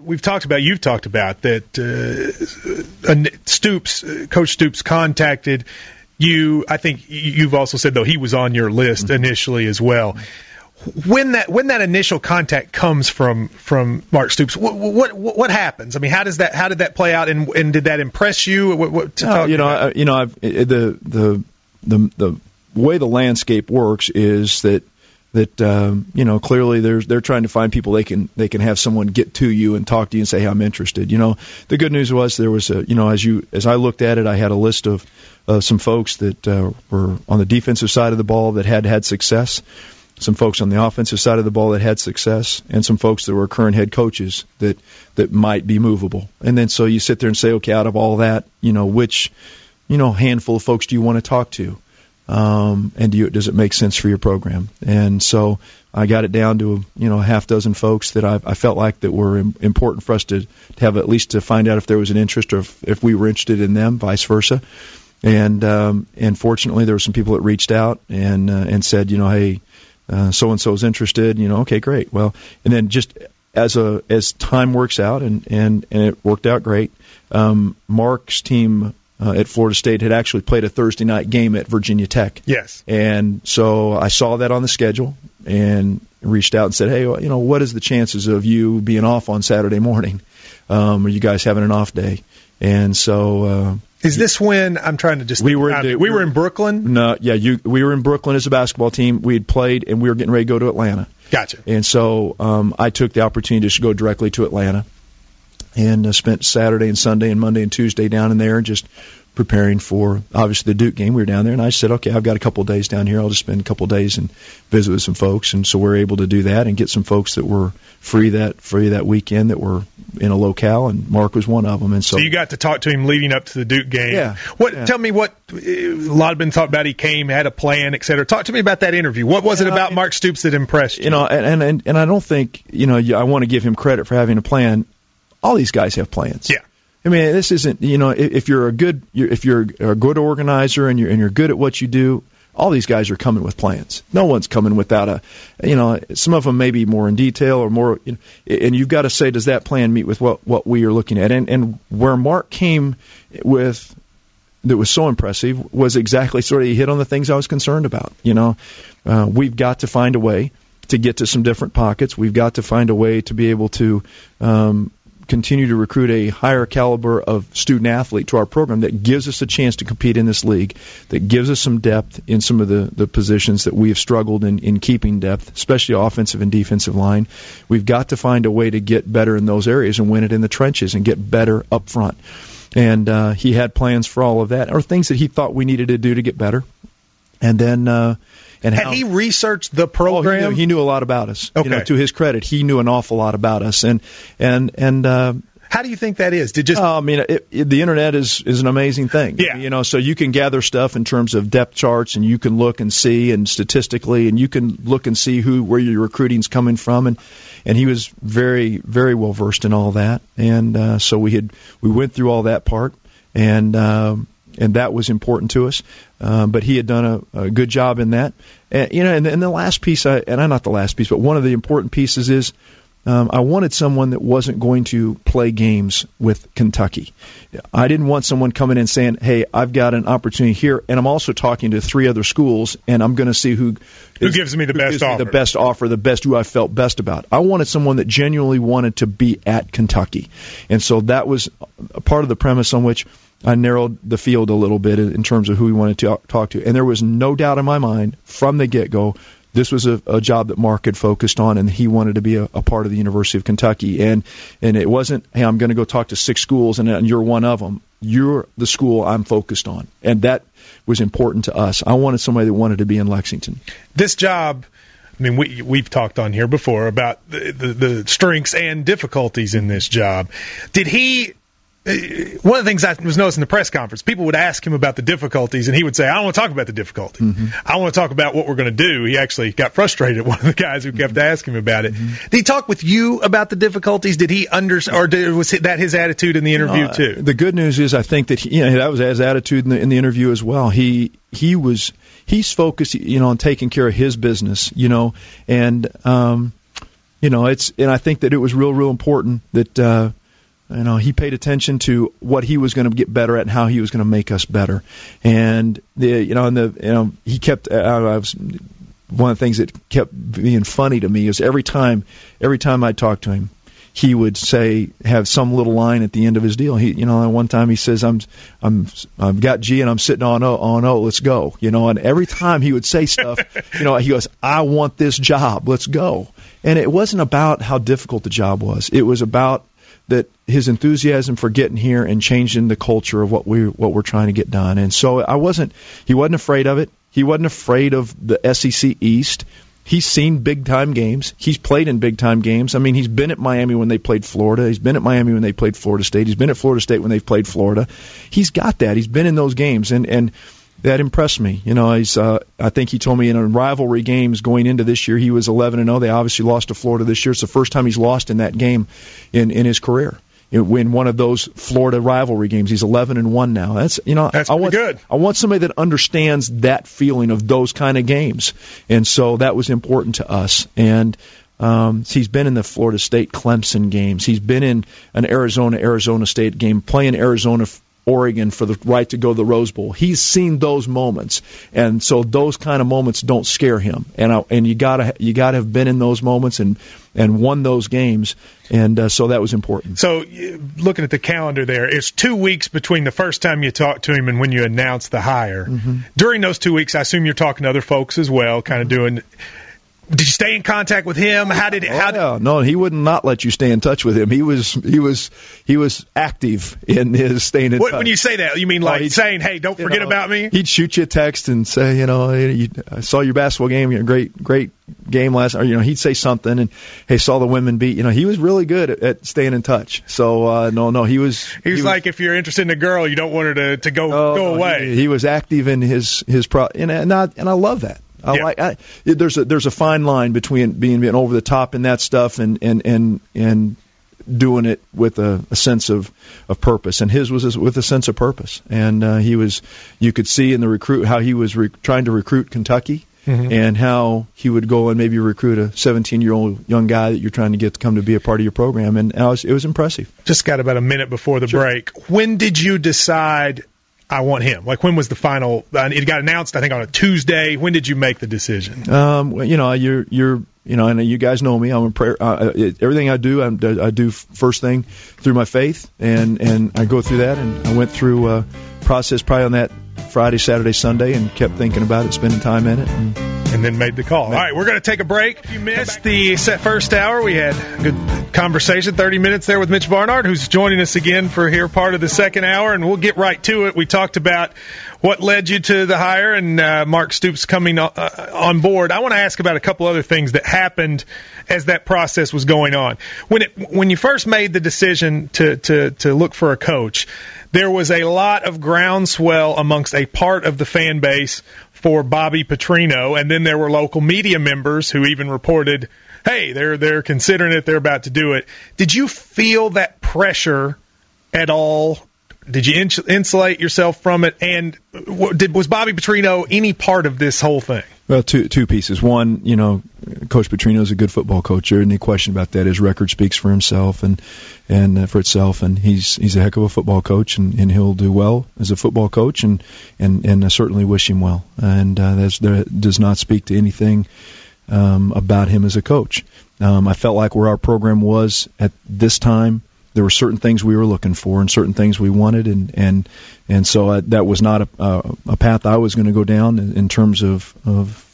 you've talked about that Coach Stoops contacted you. I think you've also said, though, he was on your list initially as well. When that initial contact comes from Mark Stoops, what happens? I mean, how did that play out, and did that impress you? The way the landscape works is that clearly they're trying to find people they can have someone get to you and talk to you and say, hey, I'm interested. The good news was there was as I looked at it, I had a list of some folks that were on the defensive side of the ball that had success, some folks on the offensive side of the ball that had success, and some folks that were current head coaches that might be movable. And then so you sit there and say, okay, out of all that, which handful of folks do you want to talk to? And does it make sense for your program? And so I got it down to a half dozen folks that I felt like that were important for us to have, at least to find out if there was an interest or if we were interested in them, vice versa. And fortunately there were some people that reached out and said, hey, so and so's interested. Okay, great. Well, and then just as time works out, and it worked out great. Mark's team at Florida State had actually played a Thursday night game at Virginia Tech. Yes. And so I saw that on the schedule and reached out and said, hey, what is the chances of you being off on Saturday morning? Are you guys having an off day? And so is this when I'm trying to just we were in Brooklyn? No, yeah, we were in Brooklyn as a basketball team. We had played and we were getting ready to go to Atlanta. Gotcha. And so I took the opportunity to go directly to Atlanta and spent Saturday and Sunday and Monday and Tuesday down in there just preparing for, obviously, the Duke game. We were down there, and I said, okay, I've got a couple of days down here. I'll just spend a couple of days and visit with some folks. And so we're able to do that and get some folks that were free that weekend that were in a locale, and Mark was one of them. And so you got to talk to him leading up to the Duke game. Yeah. Tell me what a lot have been talked about. He came, had a plan, et cetera. Talk to me about that interview. What was it about Mark Stoops that impressed you? And I don't think I want to give him credit for having a plan. All these guys have plans. Yeah. I mean, this isn't, if you're a good organizer and you're good at what you do, all these guys are coming with plans. No one's coming without some of them may be more in detail or more, and you've got to say, does that plan meet with what we are looking at? And where Mark came with that was so impressive was exactly sort of, he hit on the things I was concerned about. We've got to find a way to get to some different pockets. We've got to find a way to be able to continue to recruit a higher caliber of student athlete to our program that gives us a chance to compete in this league, that gives us some depth in some of the positions that we have struggled in keeping depth, especially offensive and defensive line. We've got to find a way to get better in those areas and win it in the trenches and get better up front. And he had plans for all of that, or things that he thought we needed to do to get better. And then had he researched the program? Oh, he knew a lot about us. Okay. To his credit, he knew an awful lot about us. And how do you think that is? The internet is an amazing thing. Yeah. So you can gather stuff in terms of depth charts, and you can look and see, and statistically, and you can look and see where your recruiting's coming from, and he was very, very well versed in all that. And so we went through all that part, and that was important to us. But he had done a good job in that. And the last piece, not the last piece, but one of the important pieces is I wanted someone that wasn't going to play games with Kentucky. I didn't want someone coming in saying, hey, I've got an opportunity here, and I'm also talking to 3 other schools, and I'm going to see who gives me the best offer, who I felt best about. I wanted someone that genuinely wanted to be at Kentucky. And so that was a part of the premise on which I narrowed the field a little bit in terms of who we wanted to talk to. And there was no doubt in my mind from the get-go this was a job that Mark had focused on, and he wanted to be a part of the University of Kentucky. And it wasn't, hey, I'm going to go talk to 6 schools, and you're one of them. You're the school I'm focused on. And that was important to us. I wanted somebody that wanted to be in Lexington. This job, I mean, we've talked on here before about the strengths and difficulties in this job. Did he... One of the things I was noticing in the press conference, people would ask him about the difficulties, and he would say, I don't want to talk about the difficulty. Mm-hmm. I want to talk about what we're going to do. He actually got frustrated at one of the guys who kept asking him about it. Mm-hmm. Did he talk with you about the difficulties? Did he understand, or was that his attitude in the interview too? The good news is I think that that was his attitude in the interview as well. He's focused on taking care of his business, and and I think that it was real important that he paid attention to what he was going to get better at and how he was going to make us better. And he kept. One of the things that kept being funny to me is every time I talked to him, he would have some little line at the end of his deal. One time he says, I've got G and I'm sitting on O, let's go. And every time he would say stuff, he goes, I want this job, let's go. And it wasn't about how difficult the job was. It was about that his enthusiasm for getting here and changing the culture of what we're trying to get done. And so he wasn't afraid of it. He wasn't afraid of the SEC East. He's seen big-time games. He's played in big-time games. I mean, he's been at Miami when they played Florida. He's been at Miami when they played Florida State. He's been at Florida State when they've played Florida. He's got that. He's been in those games, and that impressed me. I think he told me in rivalry games going into this year, he was 11-0. They obviously lost to Florida this year. It's the first time he's lost in that game in his career. In one of those Florida rivalry games, he's 11-1 now. That's pretty good. I want somebody that understands that feeling of those kind of games, and so that was important to us. And he's been in the Florida State Clemson games. He's been in an Arizona State game, playing Oregon for the right to go to the Rose Bowl. He's seen those moments, and so those kind of moments don't scare him. And you gotta have been in those moments and won those games, and so that was important. So looking at the calendar there, it's 2 weeks between the first time you talked to him and when you announced the hire. Mm-hmm. During those 2 weeks, I assume you're talking to other folks as well, kind of doing. Did you stay in contact with him? No, he would not let you stay in touch with him. He was active in his staying in touch. When you say that, you mean saying, "Hey, don't forget about me"? He'd shoot you a text and say, I saw your basketball game, great game last. Or he'd say something, and hey, saw the women beat. He was really good at staying in touch. So he was. He was like, if you're interested in a girl, you don't want her to go away. He was active in his and I love that. There's a fine line between being over the top in that stuff and doing it with a sense of purpose. And his was with a sense of purpose. And you could see in the how he was trying to recruit Kentucky. Mm-hmm. And how he would go and maybe recruit a 17-year-old young guy that you're trying to get to come to be a part of your program. And it was impressive. Just got about a minute before the break. When did you decide I want him? Like, when was the final? It got announced, I think, on a Tuesday. When did you make the decision? And you guys know me. I'm a prayer. Everything I do, I do first thing through my faith, and I go through that. And I went through a process probably on that Friday, Saturday, Sunday, and kept thinking about it, spending time in it, and then made the call. All right, we're going to take a break. If you missed the first hour, we had a good conversation, 30 minutes there with Mitch Barnhart, who's joining us again for here part of the second hour, and we'll get right to it. We talked about what led you to the hire and Mark Stoops coming on board. I want to ask about a couple other things that happened as that process was going on. When you first made the decision to look for a coach, there was a lot of groundswell amongst a part of the fan base for Bobby Petrino, and then there were local media members who even reported, hey, they're considering it, they're about to do it. Did you feel that pressure at all? Did you insulate yourself from it? And was Bobby Petrino any part of this whole thing? Well, two pieces. One, Coach Petrino is a good football coach. There isn't any question about that. His record speaks for himself and for itself, and he's a heck of a football coach, and he'll do well as a football coach, and I certainly wish him well. And that does not speak to anything about him as a coach. I felt like where our program was at this time, there were certain things we were looking for and certain things we wanted, and so that was not a path I was going to go down in terms of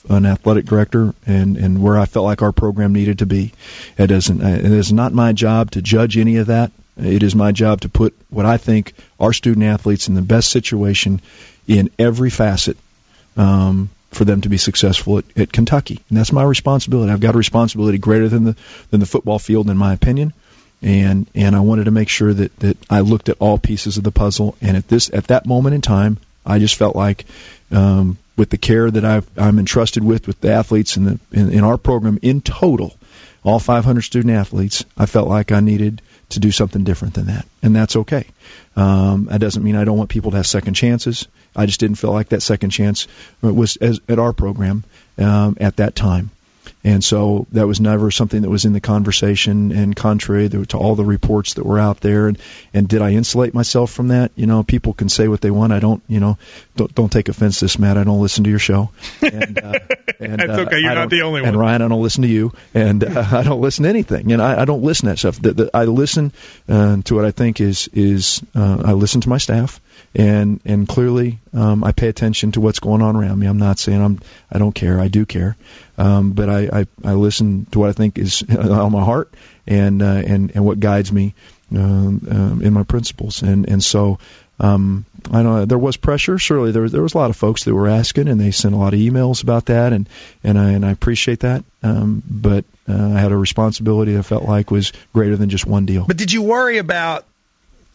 an athletic director and where I felt like our program needed to be. It is not my job to judge any of that. It is my job to put what I think our student athletes in the best situation in every facet for them to be successful at Kentucky, and that's my responsibility. I've got a responsibility greater than the football field, in my opinion. And I wanted to make sure that I looked at all pieces of the puzzle. And at that moment in time, I just felt like with the care that I'm entrusted with the athletes in our program in total, all 500 student athletes, I felt like I needed to do something different than that, and that's okay. That doesn't mean I don't want people to have second chances. I just didn't feel like that second chance was at our program at that time. And so that was never something that was in the conversation, and contrary to all the reports that were out there. And did I insulate myself from that? People can say what they want. I don't, don't take offense to this, Matt. I don't listen to your show. And that's okay. You're not the only one. And Ryan, I don't listen to you. And I don't listen to anything. And I don't listen to that stuff. I listen to what I think is I listen to my staff. And clearly, I pay attention to what's going on around me. I'm not saying I don't care. I do care. But I listen to what I think is on my heart and what guides me in my principles. And so I know there was pressure. Certainly, there was a lot of folks that were asking, and they sent a lot of emails about that, and I appreciate that. But I had a responsibility that I felt like was greater than just one deal. But did you worry about?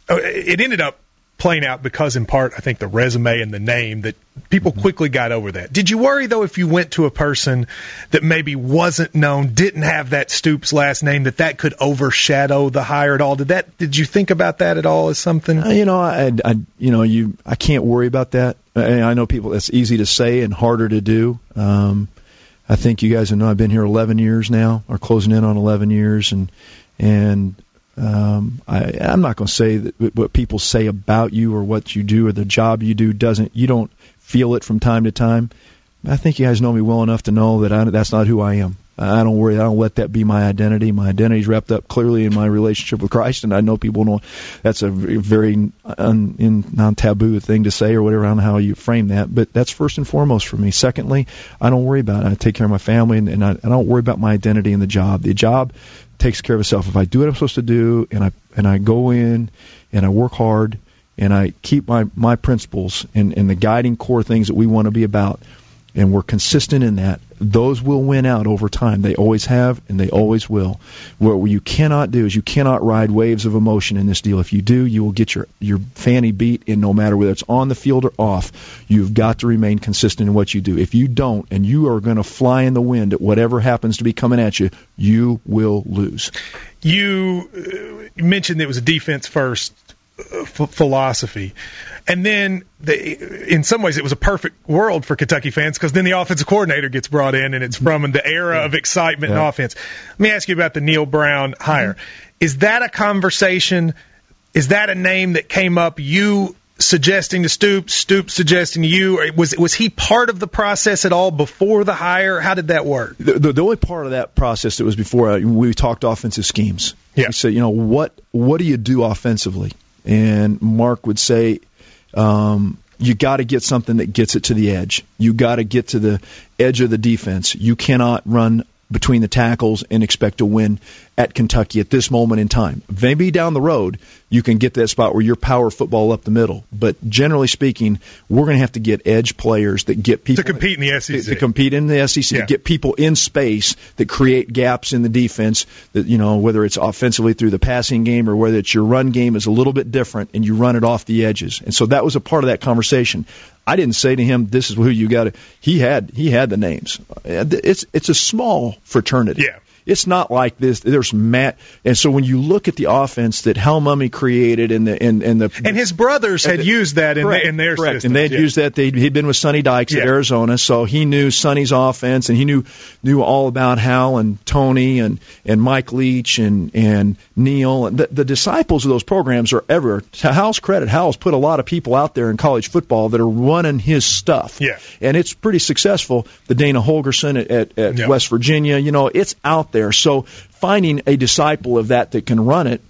It ended up playing out because, in part, I think the resume and the name, that people quickly got over that. Did you worry, though, if you went to a person that maybe wasn't known, didn't have that Stoops last name, that could overshadow the hire at all? Did you think about that at all as something? I can't worry about that. I know people, that's easy to say and harder to do. I think you guys know I've been here 11 years now, or closing in on 11 years, and I'm not going to say that what people say about you or what you do or the job you do you don't feel it from time to time. I think you guys know me well enough to know that that's not who I am. I don't worry. I don't let that be my identity. My identity is wrapped up clearly in my relationship with Christ, and I know people know that's a very non-taboo thing to say or whatever. I don't know how you frame that, but that's first and foremost for me. Secondly, I don't worry about it. I take care of my family, and I don't worry about my identity in the job. The job takes care of itself. If I do what I'm supposed to do, and I go in and I work hard and I keep my principles and the guiding core things that we want to be about, and we're consistent in that, those will win out over time. They always have, and they always will. What you cannot do is you cannot ride waves of emotion in this deal. If you do, you will get your fanny beat in, no matter whether it's on the field or off. You've got to remain consistent in what you do. If you don't, and you are going to fly in the wind at whatever happens to be coming at you, you will lose. You mentioned it was a defense-first philosophy. And then, in some ways, it was a perfect world for Kentucky fans, because then the offensive coordinator gets brought in, and it's from the era of excitement and offense. Let me ask you about the Neal Brown hire. Is that a conversation? Is that a name that came up, you suggesting to Stoops suggesting to you? Or was he part of the process at all before the hire? How did that work? The only part of that process that was before, we talked offensive schemes. Yeah. We said, what do you do offensively? And Mark would say, you got to get something that gets it to the edge. You got to get to the edge of the defense. You cannot run between the tackles and expect to win at Kentucky at this moment in time. Maybe down the road you can get that spot where you're power football up the middle. But generally speaking, we're going to have to get edge players that get people to compete in the SEC. To compete in the SEC, to get people in space that create gaps in the defense. That whether it's offensively through the passing game or whether it's your run game is a little bit different and you run it off the edges. And so that was a part of that conversation. I didn't say to him, "This is who you got to." He had the names. It's a small fraternity. Yeah. It's not like this. There's Matt, and so when you look at the offense that Hal Mumme created, and his brothers had used that in their system, and they had used that. He'd been with Sonny Dykes at Arizona, so he knew Sonny's offense, and he knew all about Hal and Tony and Mike Leach and Neal. And the disciples of those programs are ever. To Hal's credit, Hal's put a lot of people out there in college football that are running his stuff, and it's pretty successful. The Dana Holgerson at West Virginia, it's out there. So finding a disciple of that can run it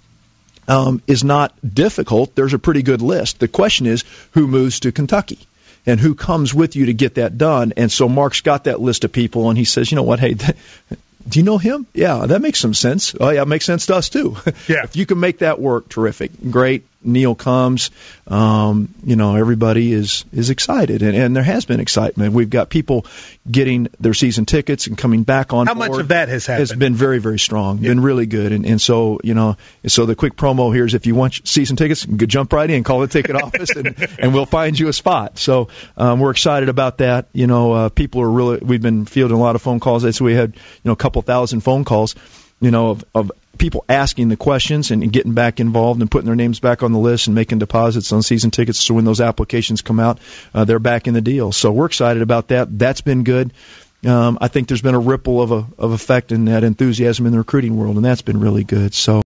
is not difficult. There's a pretty good list. The question is, who moves to Kentucky and who comes with you to get that done? And so Mark's got that list of people, and he says, you know what, hey, do you know him? Yeah, that makes some sense. Oh, yeah, it makes sense to us, too. Yeah. If you can make that work, terrific. Great. Neal comes. Everybody is excited, and there has been excitement. We've got people getting their season tickets and coming back on board. How much of that has happened? It's been very, very strong. Been really good. And so, so the quick promo here is if you want season tickets, you can jump right in, call the ticket office, and we'll find you a spot. So we're excited about that. People are really, we've been fielding a lot of phone calls. So we had, a couple thousand phone calls, of people asking the questions and getting back involved and putting their names back on the list and making deposits on season tickets. So when those applications come out, they're back in the deal. So we're excited about that. That's been good. I think there's been a ripple of effect in that enthusiasm in the recruiting world, and that's been really good. So